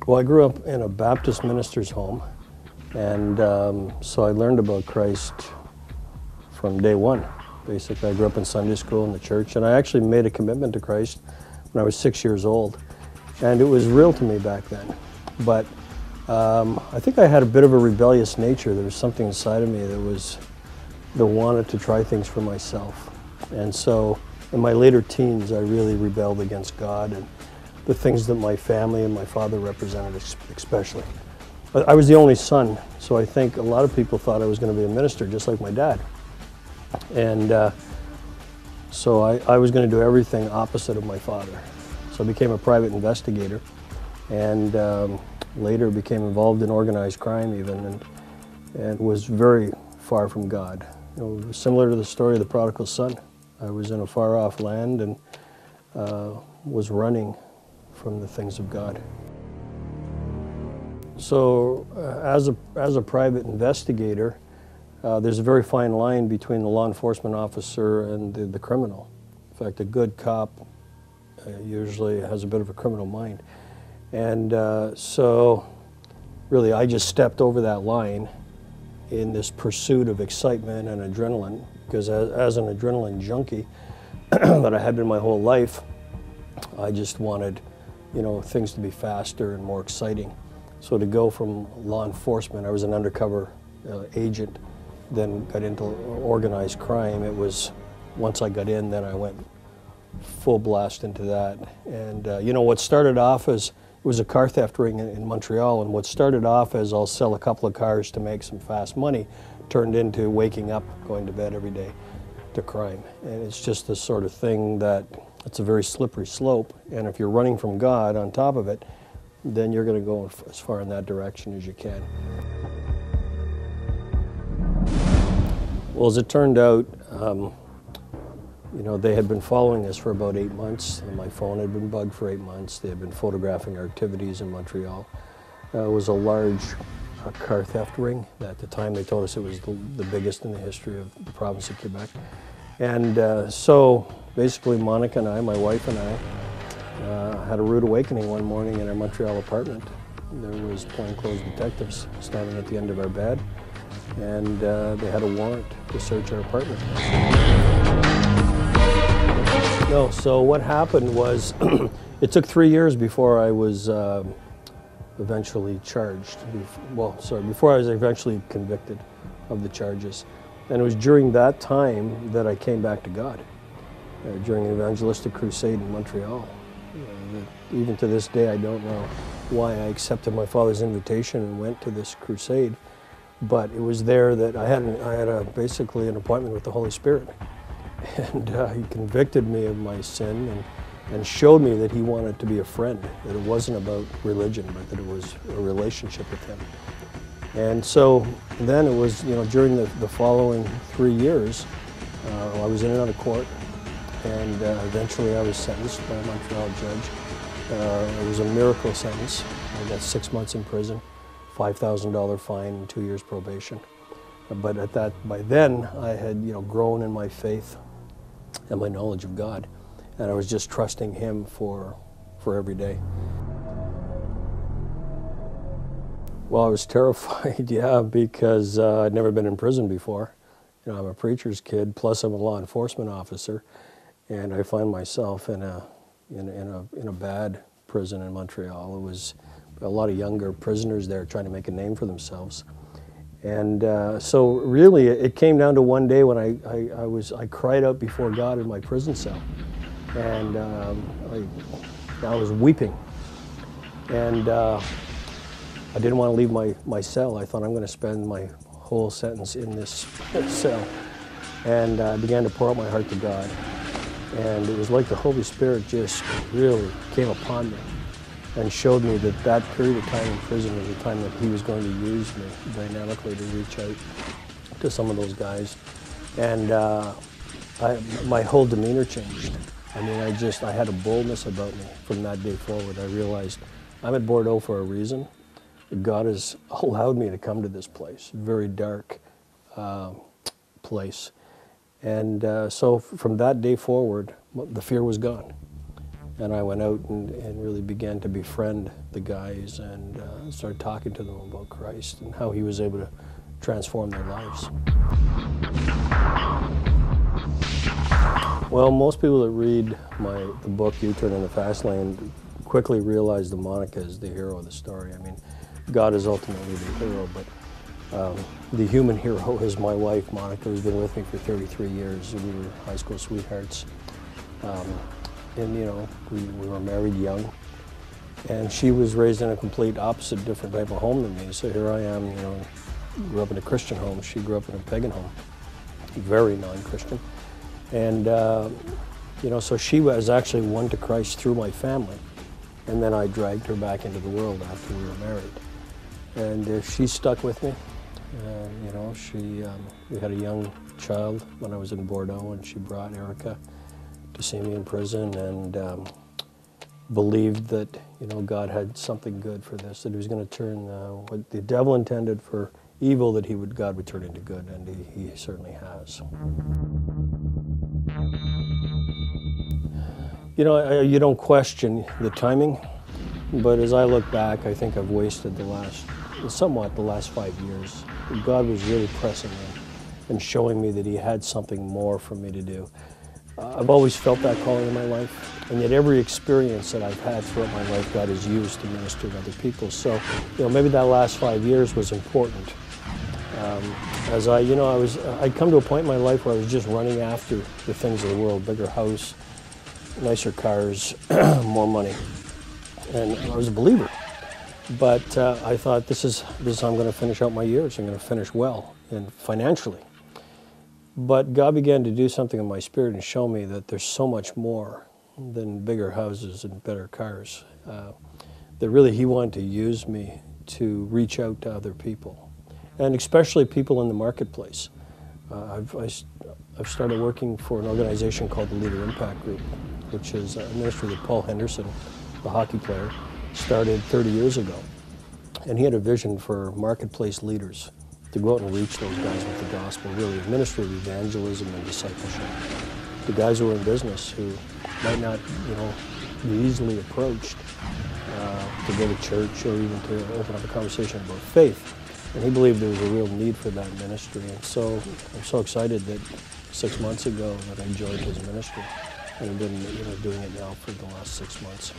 Well, I grew up in a Baptist minister's home, and so I learned about Christ from day one. Basically, I grew up in Sunday school in the church, and I actually made a commitment to Christ when I was 6 years old, and it was real to me back then. But I think I had a bit of a rebellious nature. There was something inside of me that wanted to try things for myself, and so in my later teens, I really rebelled against God and the things that my family and my father represented especially. I was the only son, so I think a lot of people thought I was going to be a minister, just like my dad. And so I was going to do everything opposite of my father. So I became a private investigator, and later became involved in organized crime even, and was very far from God. You know, similar to the story of the prodigal son. I was in a far-off land and was running from the things of God. So as a private investigator, there's a very fine line between the law enforcement officer and the criminal. In fact, a good cop usually has a bit of a criminal mind. And so really I just stepped over that line in this pursuit of excitement and adrenaline, because as an adrenaline junkie that I had been my whole life, I just wanted, you know, things to be faster and more exciting. So to go from law enforcement, I was an undercover agent, then got into organized crime. It was, once I got in, then I went full blast into that. And you know, what started off as, it was a car theft ring in Montreal, and what started off as I'll sell a couple of cars to make some fast money turned into waking up, going to bed every day, to crime. And it's just the sort of thing that, it's a very slippery slope, and if you're running from God on top of it, then you're going to go as far in that direction as you can. Well, as it turned out, you know, they had been following us for about 8 months, and my phone had been bugged for 8 months. They had been photographing our activities in Montreal. It was a large car theft ring. At the time, they told us it was the biggest in the history of the province of Quebec. And so basically Monica and I, my wife and I, had a rude awakening one morning in our Montreal apartment. There was plainclothes detectives standing at the end of our bed, and they had a warrant to search our apartment. No, so what happened was, it took 3 years before I was eventually charged. Before I was eventually convicted of the charges. And it was during that time that I came back to God, during an evangelistic crusade in Montreal. Even to this day, I don't know why I accepted my father's invitation and went to this crusade, but it was there that I had basically an appointment with the Holy Spirit. And he convicted me of my sin and showed me that he wanted to be a friend, that it wasn't about religion, but that it was a relationship with him. And so then it was, you know, during the following 3 years, I was in and out of court, and eventually I was sentenced by a Montreal judge. It was a miracle sentence. I got 6 months in prison, $5,000 fine, and 2 years probation. But by then, I had, you know, grown in my faith and my knowledge of God, and I was just trusting Him for every day. Well, I was terrified, yeah, because I'd never been in prison before. You know, I'm a preacher's kid, plus I'm a law enforcement officer, and I find myself in a bad prison in Montreal. It was a lot of younger prisoners there trying to make a name for themselves. And so really it came down to one day when I cried out before God in my prison cell, and I was weeping, and I didn't want to leave my cell. I thought, I'm going to spend my whole sentence in this cell. And I began to pour out my heart to God. And it was like the Holy Spirit just really came upon me and showed me that that period of time in prison was the time that He was going to use me dynamically to reach out to some of those guys. And my whole demeanor changed. I mean, I had a boldness about me from that day forward. I realized I'm at Bordeaux for a reason. God has allowed me to come to this place, very dark place. And so from that day forward, the fear was gone. And I went out and really began to befriend the guys and started talking to them about Christ and how he was able to transform their lives. Well, most people that read the book, U-Turn in the Fast Lane, quickly realize that Monica is the hero of the story. I mean, God is ultimately the hero, but the human hero is my wife, Monica, who's been with me for 33 years. We were high school sweethearts. And, you know, we were married young. And she was raised in a complete opposite, different type of home than me. So here I am, you know, grew up in a Christian home. She grew up in a pagan home, very non-Christian. And, you know, so she was actually won to Christ through my family. And then I dragged her back into the world after we were married. And she stuck with me. You know, we had a young child when I was in Bordeaux, and she brought Erica to see me in prison, and believed that, you know, God had something good for this, that he was going to turn what the devil intended for evil, that God would turn into good, and he certainly has. You know, you don't question the timing, but as I look back, I think I've wasted the last 5 years. God was really pressing me and showing me that he had something more for me to do. I've always felt that calling in my life, and yet every experience that I've had throughout my life, God has used to minister to other people. So, you know, maybe that last 5 years was important. As I'd come to a point in my life where I was just running after the things of the world: bigger house, nicer cars, more money, and I was a believer. But I thought, this is how I'm going to finish out my years. I'm going to finish well and financially. But God began to do something in my spirit and show me that there's so much more than bigger houses and better cars. That really he wanted to use me to reach out to other people, and especially people in the marketplace. I've started working for an organization called the Leader Impact Group, which is a ministry that Paul Henderson, the hockey player, started 30 years ago. And he had a vision for marketplace leaders to go out and reach those guys with the gospel, really a ministry of evangelism and discipleship. The guys who are in business who might not, you know, be easily approached to go to church or even to open up a conversation about faith. And he believed there was a real need for that ministry. And so I'm so excited that 6 months ago that I joined his ministry, and I've been, you know, doing it now for the last 6 months.